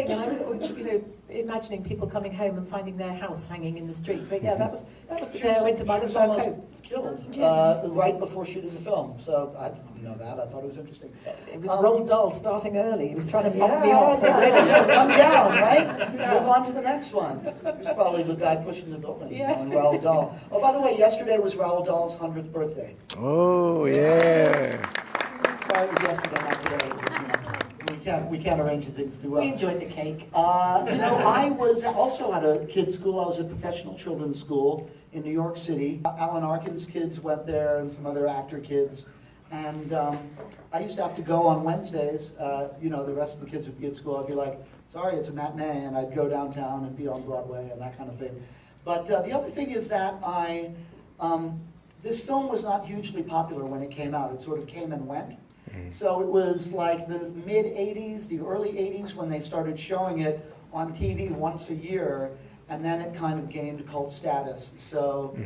thing, and I was, imagining people coming home and finding their house hanging in the street. But yeah, that was the day I went to buy the fur coat. Killed Yes. right before shooting the film. So I didn't know that. I thought it was interesting. It was Roald Dahl starting early. He was trying to bump me off. Come down, right? Move on to the next one. There's probably the guy pushing the building. Yeah. On Roald Dahl. Oh, by the way, yesterday was Roald Dahl's 100th birthday. Oh, yeah. Sorry, it was yesterday, not today. We can't arrange things too well. We enjoyed the cake. I was also at a kids' school. I was at professional children's school in New York City. Alan Arkin's kids went there and some other actor kids. And I used to have to go on Wednesdays. The rest of the kids would be at school. I'd be like, sorry, it's a matinee. And I'd go downtown and be on Broadway and that kind of thing. But the other thing is that this film was not hugely popular when it came out. It sort of came and went. So it was like the mid-'80s, the early '80s when they started showing it on TV once a year, and then it kind of gained cult status. So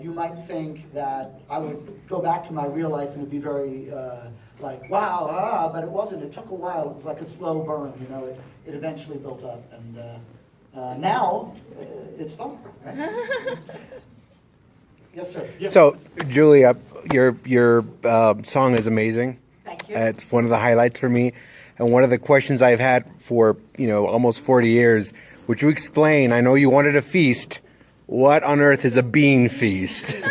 you might think that I would go back to my real life and it'd be very like, wow, but it wasn't. It took a while. It was like a slow burn, It eventually built up, and now it's fun. Right? Yes, sir. So, Julia, your song is amazing. Thank you. It's one of the highlights for me. And one of the questions I've had for, almost 40 years, would you explain, I know you wanted a feast, what on earth is a bean feast? What's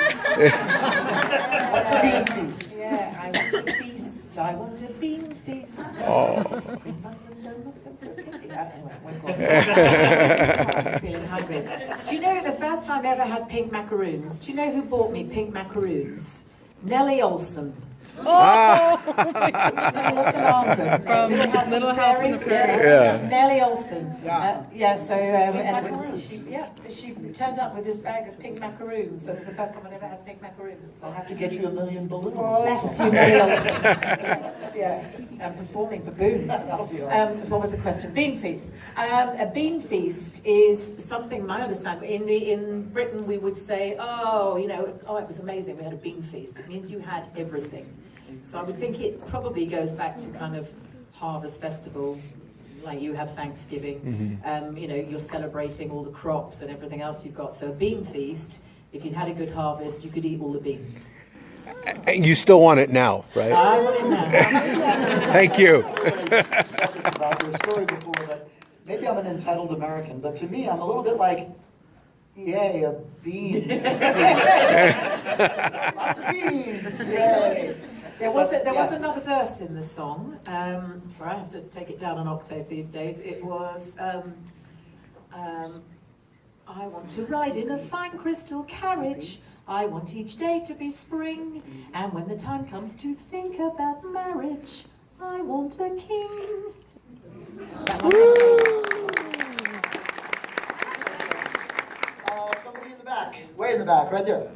a bean feast? Yeah, I want a feast. I want a bean feast. Oh. I'm feeling hungry. Do you know the first time I ever had pink macaroons? Do you know who bought me pink macaroons? Nellie Olsen. Oh! From Little House on the Prairie. Yeah. Nellie Olsen. She turned up with this bag of pink macaroons. So it was the first time I'd ever had pink macaroons. I'll have to get you 1,000,000 balloons. Bless you, Nellie Olsen. Yes. And performing baboons. What was the question? Bean feast. A bean feast is something, my understanding, in Britain we would say, it was amazing, we had a bean feast. It means you had everything. So I would think it probably goes back to kind of harvest festival, like you have Thanksgiving. You're celebrating all the crops and everything else you've got. So a bean feast, if you'd had a good harvest, you could eat all the beans. And you still want it now, right? I want it now. Thank you. About your story before, but maybe I'm an entitled American, but to me, I'm a little bit like, yay, a bean. Lots of beans. Yay. There was another verse in the song. Sorry, I have to take it down an octave these days. It was, I want to ride in a fine crystal carriage. I want each day to be spring. And when the time comes to think about marriage, I want a king. Somebody in the back, way in the back, right there.